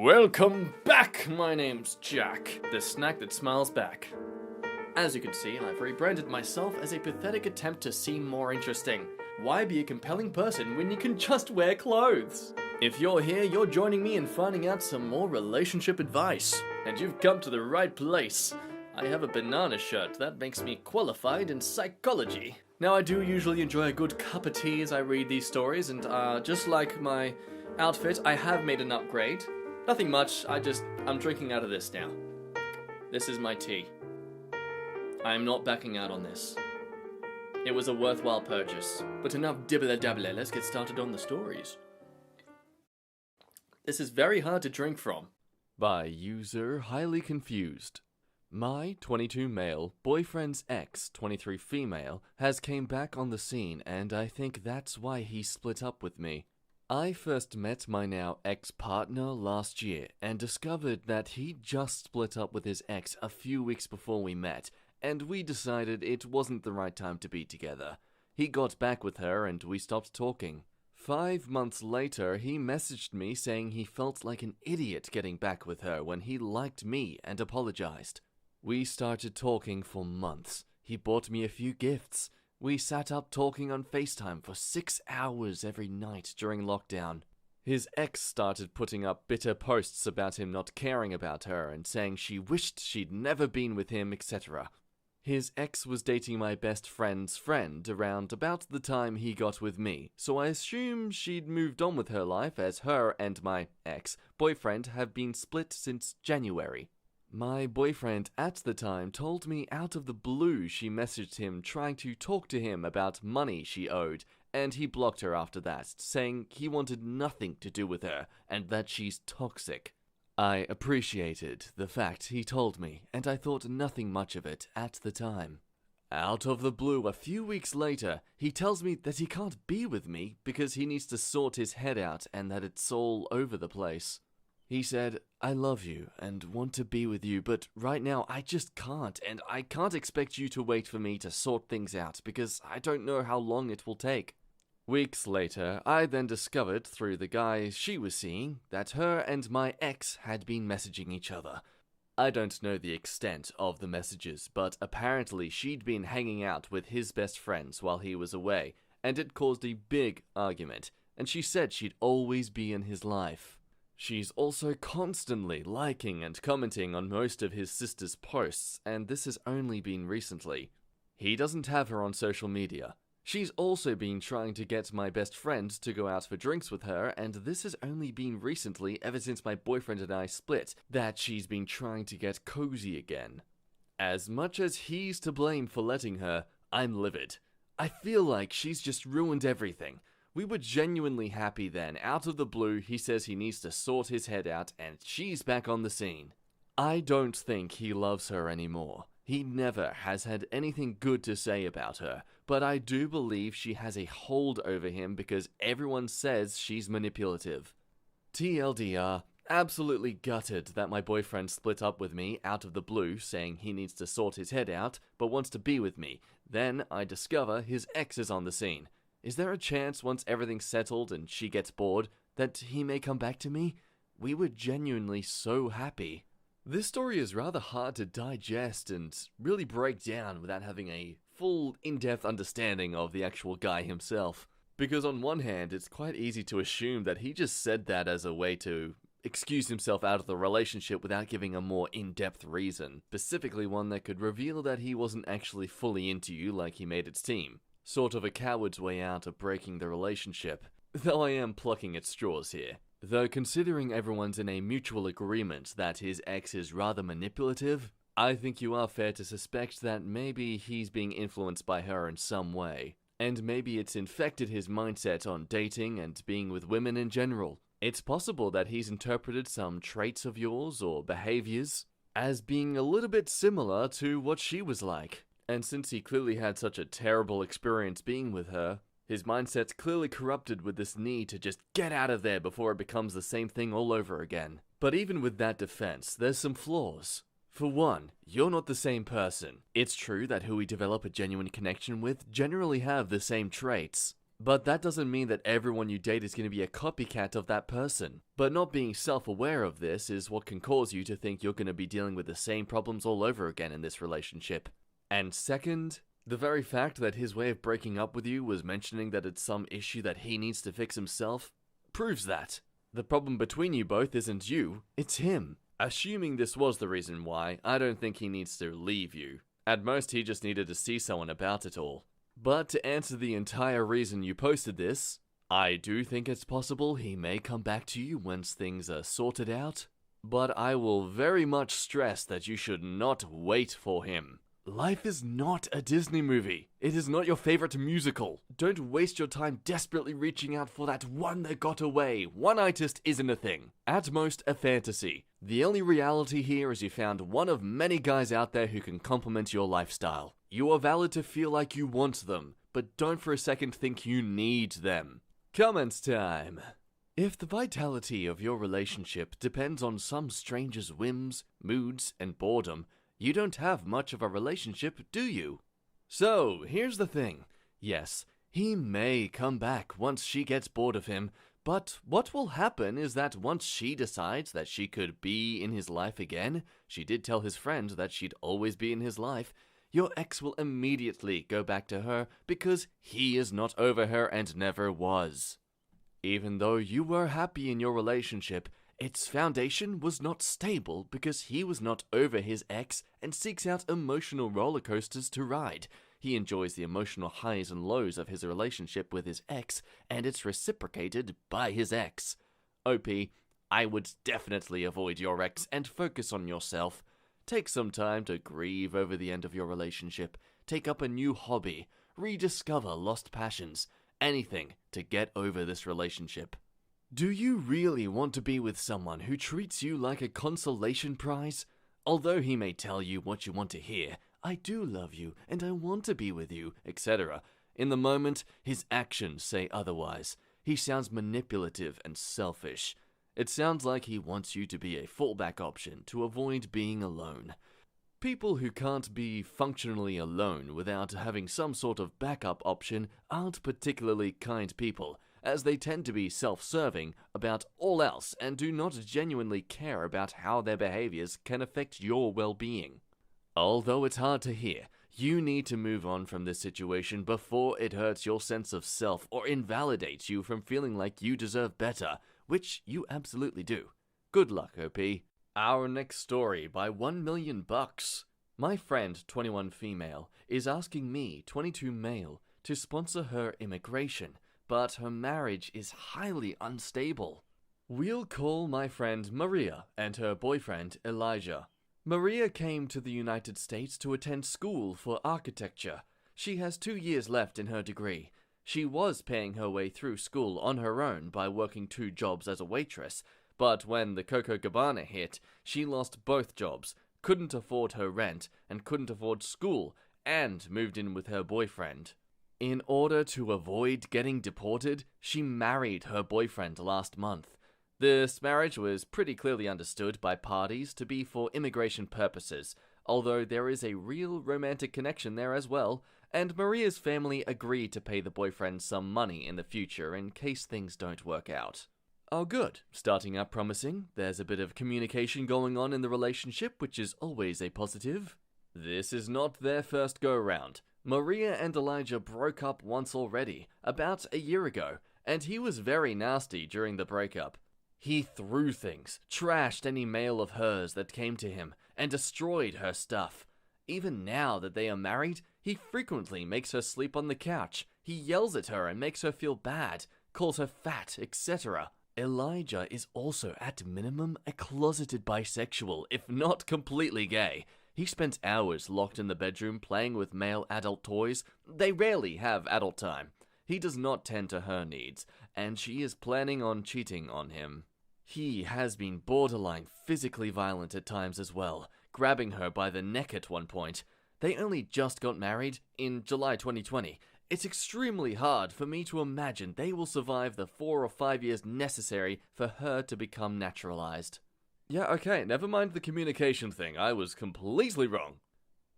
Welcome back! My name's Jack, the snack that smiles back. As you can see, I've rebranded myself as a pathetic attempt to seem more interesting. Why be a compelling person when you can just wear clothes? If you're here, you're joining me in finding out some more relationship advice. And you've come to the right place. I have a banana shirt that makes me qualified in psychology. Now, I do usually enjoy a good cup of tea as I read these stories, and just like my outfit, I have made an upgrade. Nothing much, I'm drinking out of this now. This is my tea. I am not backing out on this. It was a worthwhile purchase. But enough dibbler-dabbler, let's get started on the stories. This is very hard to drink from. By user highly confused. My 22 male, boyfriend's ex, 23 female, has came back on the scene, and I think that's why he split up with me. I first met my now ex-partner last year and discovered that he'd just split up with his ex a few weeks before we met, and we decided it wasn't the right time to be together. He got back with her and we stopped talking. 5 months later, he messaged me saying he felt like an idiot getting back with her when he liked me and apologized. We started talking for months. He bought me a few gifts. We sat up talking on FaceTime for 6 hours every night during lockdown. His ex started putting up bitter posts about him not caring about her and saying she wished she'd never been with him, etc. His ex was dating my best friend's friend around about the time he got with me, so I assume she'd moved on with her life as her and my ex-boyfriend have been split since January. My boyfriend at the time told me out of the blue she messaged him trying to talk to him about money she owed, and he blocked her after that, saying he wanted nothing to do with her and that she's toxic. I appreciated the fact he told me, and I thought nothing much of it at the time. Out of the blue, a few weeks later, he tells me that he can't be with me because he needs to sort his head out and that it's all over the place. He said, "I love you and want to be with you, but right now I just can't, and I can't expect you to wait for me to sort things out because I don't know how long it will take." Weeks later, I then discovered through the guy she was seeing that her and my ex had been messaging each other. I don't know the extent of the messages, but apparently she'd been hanging out with his best friends while he was away, and it caused a big argument, and she said she'd always be in his life. She's also constantly liking and commenting on most of his sister's posts, and this has only been recently. He doesn't have her on social media. She's also been trying to get my best friend to go out for drinks with her, and this has only been recently, ever since my boyfriend and I split, that she's been trying to get cozy again. As much as he's to blame for letting her, I'm livid. I feel like she's just ruined everything. We were genuinely happy then. Out of the blue, he says he needs to sort his head out, and she's back on the scene. I don't think he loves her anymore. He never has had anything good to say about her, but I do believe she has a hold over him because everyone says she's manipulative. TLDR, absolutely gutted that my boyfriend split up with me out of the blue, saying he needs to sort his head out, but wants to be with me. Then I discover his ex is on the scene. Is there a chance once everything's settled and she gets bored that he may come back to me? We were genuinely so happy. This story is rather hard to digest and really break down without having a full in-depth understanding of the actual guy himself. Because on one hand, it's quite easy to assume that he just said that as a way to excuse himself out of the relationship without giving a more in-depth reason, specifically one that could reveal that he wasn't actually fully into you like he made it seem. Sort of a coward's way out of breaking the relationship, though I am plucking at straws here. Though considering everyone's in a mutual agreement that his ex is rather manipulative, I think you are fair to suspect that maybe he's being influenced by her in some way. And maybe it's infected his mindset on dating and being with women in general. It's possible that he's interpreted some traits of yours or behaviors as being a little bit similar to what she was like. And since he clearly had such a terrible experience being with her, his mindset's clearly corrupted with this need to just get out of there before it becomes the same thing all over again. But even with that defense, there's some flaws. For one, you're not the same person. It's true that who we develop a genuine connection with generally have the same traits. But that doesn't mean that everyone you date is going to be a copycat of that person. But not being self-aware of this is what can cause you to think you're going to be dealing with the same problems all over again in this relationship. And second, the very fact that his way of breaking up with you was mentioning that it's some issue that he needs to fix himself proves that. The problem between you both isn't you, it's him. Assuming this was the reason why, I don't think he needs to leave you. At most, he just needed to see someone about it all. But to answer the entire reason you posted this, I do think it's possible he may come back to you once things are sorted out. But I will very much stress that you should not wait for him. Life is not a Disney movie. It is not your favorite musical. Don't waste your time desperately reaching out for that one that got away. One-itist isn't a thing. At most, a fantasy. The only reality here is you found one of many guys out there who can complement your lifestyle. You are valid to feel like you want them, but don't for a second think you need them. Comments time. If the vitality of your relationship depends on some stranger's whims, moods, and boredom, you don't have much of a relationship, do you? So, here's the thing. Yes, he may come back once she gets bored of him, but what will happen is that once she decides that she could be in his life again, she did tell his friend that she'd always be in his life, your ex will immediately go back to her because he is not over her and never was. Even though you were happy in your relationship, its foundation was not stable because he was not over his ex and seeks out emotional roller coasters to ride. He enjoys the emotional highs and lows of his relationship with his ex, and it's reciprocated by his ex. OP, I would definitely avoid your ex and focus on yourself. Take some time to grieve over the end of your relationship, take up a new hobby, rediscover lost passions, anything to get over this relationship. Do you really want to be with someone who treats you like a consolation prize? Although he may tell you what you want to hear, I do love you and I want to be with you, etc. In the moment, his actions say otherwise. He sounds manipulative and selfish. It sounds like he wants you to be a fallback option to avoid being alone. People who can't be functionally alone without having some sort of backup option aren't particularly kind people, as they tend to be self-serving about all else and do not genuinely care about how their behaviors can affect your well-being. Although it's hard to hear, you need to move on from this situation before it hurts your sense of self or invalidates you from feeling like you deserve better, which you absolutely do. Good luck, OP. Our next story by 1 million bucks. My friend, 21 female, is asking me, 22 male, to sponsor her immigration, but her marriage is highly unstable. We'll call my friend Maria and her boyfriend Elijah. Maria came to the United States to attend school for architecture. She has 2 years left in her degree. She was paying her way through school on her own by working 2 jobs as a waitress, but when the Coco Cabana hit, she lost both jobs, couldn't afford her rent, and couldn't afford school, and moved in with her boyfriend. In order to avoid getting deported, she married her boyfriend last month. This marriage was pretty clearly understood by parties to be for immigration purposes, although there is a real romantic connection there as well, and Maria's family agreed to pay the boyfriend some money in the future in case things don't work out. Oh good, starting out promising. There's a bit of communication going on in the relationship, which is always a positive. This is not their first go-round. Maria and Elijah broke up once already, about a year ago, and he was very nasty during the breakup. He threw things, trashed any mail of hers that came to him, and destroyed her stuff. Even now that they are married, he frequently makes her sleep on the couch. He yells at her and makes her feel bad, calls her fat, etc. Elijah is also at minimum a closeted bisexual, if not completely gay. He spends hours locked in the bedroom playing with male adult toys. They rarely have adult time. He does not tend to her needs, and she is planning on cheating on him. He has been borderline physically violent at times as well, grabbing her by the neck at one point. They only just got married in July 2020. It's extremely hard for me to imagine they will survive the 4 or 5 years necessary for her to become naturalized. Yeah, okay, never mind the communication thing. I was completely wrong.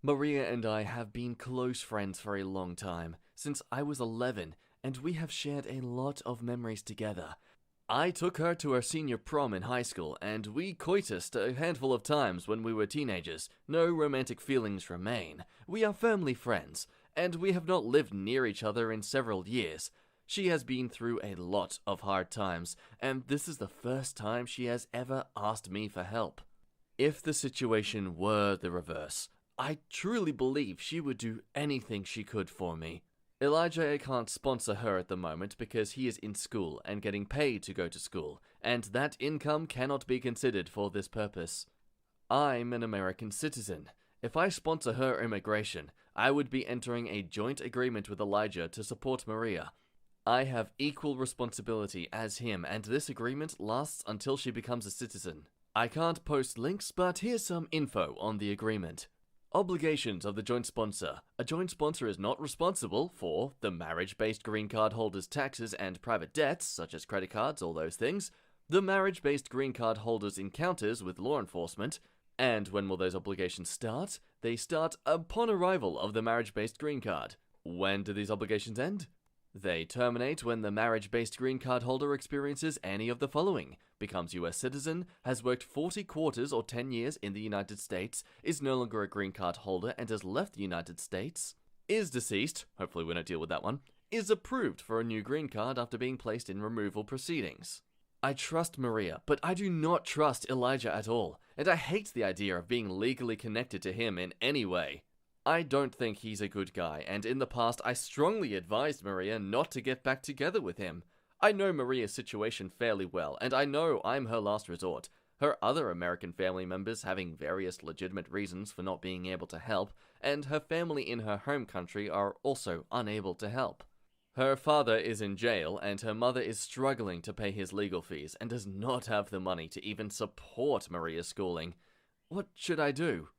Maria and I have been close friends for a long time, since I was 11, and we have shared a lot of memories together. I took her to her senior prom in high school, and we coitused a handful of times when we were teenagers. No romantic feelings remain. We are firmly friends, and we have not lived near each other in several years. She has been through a lot of hard times, and this is the first time she has ever asked me for help. If the situation were the reverse, I truly believe she would do anything she could for me. Elijah can't sponsor her at the moment because he is in school and getting paid to go to school, and that income cannot be considered for this purpose. I'm an American citizen. If I sponsor her immigration, I would be entering a joint agreement with Elijah to support Maria. I have equal responsibility as him, and this agreement lasts until she becomes a citizen. I can't post links, but here's some info on the agreement. Obligations of the joint sponsor. A joint sponsor is not responsible for the marriage-based green card holder's taxes and private debts, such as credit cards, all those things, the marriage-based green card holder's encounters with law enforcement, and when will those obligations start? They start upon arrival of the marriage-based green card. When do these obligations end? They terminate when the marriage-based green card holder experiences any of the following: becomes US citizen, has worked 40 quarters or 10 years in the United States, is no longer a green card holder and has left the United States, is deceased, hopefully we don't deal with that one, is approved for a new green card after being placed in removal proceedings. I trust Maria, but I do not trust Elijah at all, and I hate the idea of being legally connected to him in any way. I don't think he's a good guy, and in the past I strongly advised Maria not to get back together with him. I know Maria's situation fairly well, and I know I'm her last resort. Her other American family members having various legitimate reasons for not being able to help, and her family in her home country are also unable to help. Her father is in jail, and her mother is struggling to pay his legal fees, and does not have the money to even support Maria's schooling. What should I do?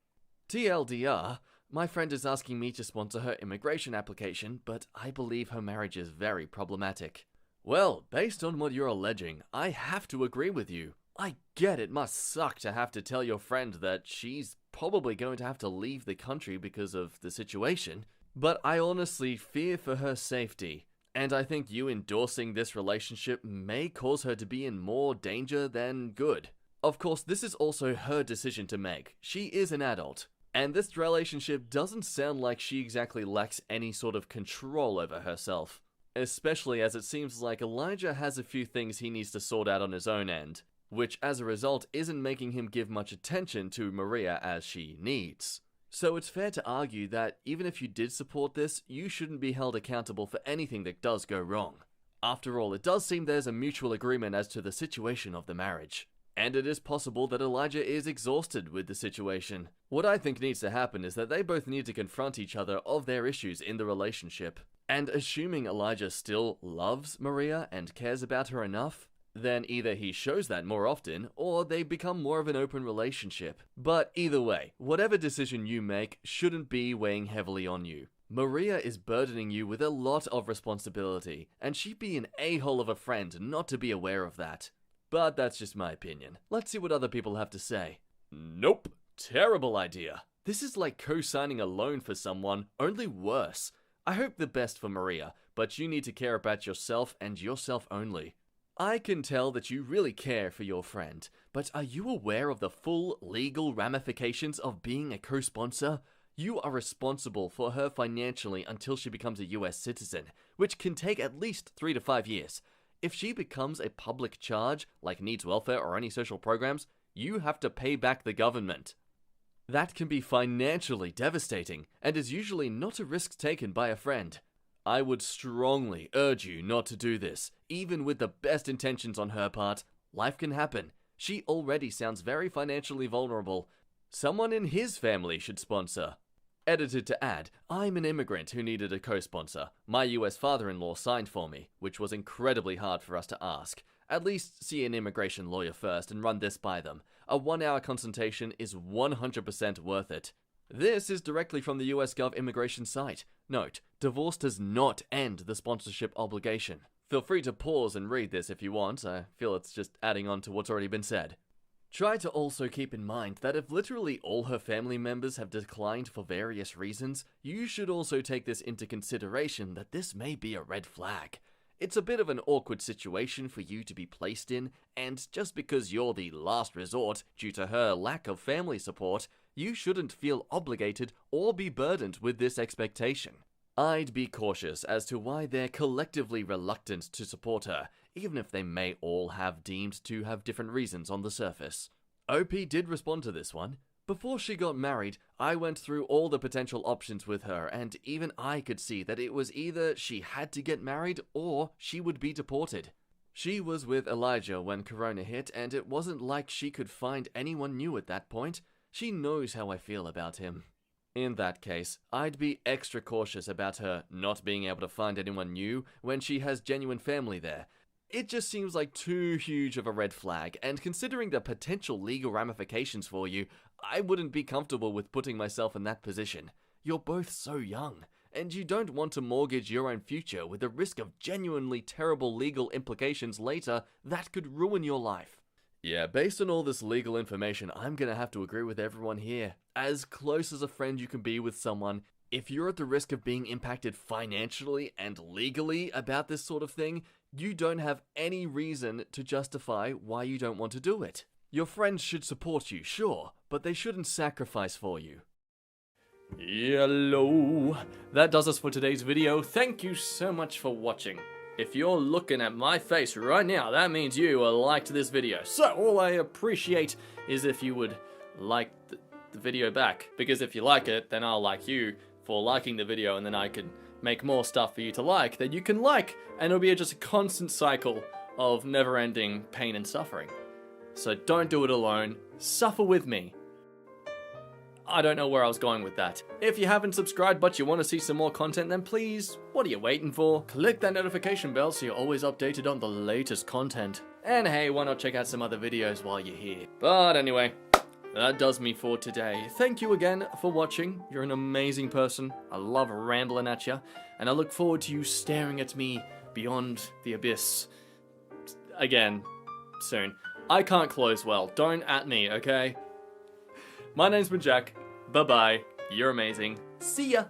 TLDR, my friend is asking me to sponsor her immigration application, but I believe her marriage is very problematic. Well, based on what you're alleging, I have to agree with you. I get it must suck to have to tell your friend that she's probably going to have to leave the country because of the situation, but I honestly fear for her safety, and I think you endorsing this relationship may cause her to be in more danger than good. Of course, this is also her decision to make. She is an adult. And this relationship doesn't sound like she exactly lacks any sort of control over herself. Especially as it seems like Elijah has a few things he needs to sort out on his own end, which as a result isn't making him give much attention to Maria as she needs. So it's fair to argue that even if you did support this, you shouldn't be held accountable for anything that does go wrong. After all, it does seem there's a mutual agreement as to the situation of the marriage. And it is possible that Elijah is exhausted with the situation. What I think needs to happen is that they both need to confront each other of their issues in the relationship. And assuming Elijah still loves Maria and cares about her enough, then either he shows that more often, or they become more of an open relationship. But either way, whatever decision you make shouldn't be weighing heavily on you. Maria is burdening you with a lot of responsibility, and she'd be an a-hole of a friend not to be aware of that. But that's just my opinion. Let's see what other people have to say. Nope. Terrible idea. This is like co-signing a loan for someone, only worse. I hope the best for Maria, but you need to care about yourself and yourself only. I can tell that you really care for your friend, but are you aware of the full legal ramifications of being a co-sponsor? You are responsible for her financially until she becomes a US citizen, which can take at least 3 to 5 years. If she becomes a public charge, like needs welfare or any social programs, you have to pay back the government. That can be financially devastating, and is usually not a risk taken by a friend. I would strongly urge you not to do this. Even with the best intentions on her part, life can happen. She already sounds very financially vulnerable. Someone in his family should sponsor. Edited to add, I'm an immigrant who needed a co-sponsor. My US father-in-law signed for me, which was incredibly hard for us to ask. At least see an immigration lawyer first and run this by them. A 1-hour consultation is 100% worth it. This is directly from the US Gov immigration site. Note, divorce does not end the sponsorship obligation. Feel free to pause and read this if you want. I feel it's just adding on to what's already been said. Try to also keep in mind that if literally all her family members have declined for various reasons, you should also take this into consideration that this may be a red flag. It's a bit of an awkward situation for you to be placed in, and just because you're the last resort due to her lack of family support, you shouldn't feel obligated or be burdened with this expectation. I'd be cautious as to why they're collectively reluctant to support her, even if they may all have deemed to have different reasons on the surface. OP did respond to this one. Before she got married, I went through all the potential options with her, and even I could see that it was either she had to get married or she would be deported. She was with Elijah when Corona hit, and it wasn't like she could find anyone new at that point. She knows how I feel about him. In that case, I'd be extra cautious about her not being able to find anyone new when she has genuine family there. It just seems like too huge of a red flag, and considering the potential legal ramifications for you, I wouldn't be comfortable with putting myself in that position. You're both so young, and you don't want to mortgage your own future with the risk of genuinely terrible legal implications later that could ruin your life. Yeah, based on all this legal information, I'm gonna have to agree with everyone here. As close as a friend you can be with someone, if you're at the risk of being impacted financially and legally about this sort of thing, you don't have any reason to justify why you don't want to do it. Your friends should support you, sure, but they shouldn't sacrifice for you. Hello. That does us for today's video. Thank you so much for watching. If you're looking at my face right now, that means you liked this video. So all I appreciate is if you would like the video back. Because if you like it, then I'll like you for liking the video, and then I can make more stuff for you to like that you can like. And it'll be just a constant cycle of never-ending pain and suffering. So don't do it alone. Suffer with me. I don't know where I was going with that. If you haven't subscribed but you want to see some more content, then please, what are you waiting for? Click that notification bell so you're always updated on the latest content. And hey, why not check out some other videos while you're here? But anyway, that does me for today. Thank you again for watching. You're an amazing person. I love rambling at you. And I look forward to you staring at me beyond the abyss again soon. I can't close well. Don't at me, okay? My name's been Jack. Bye-bye. You're amazing. See ya!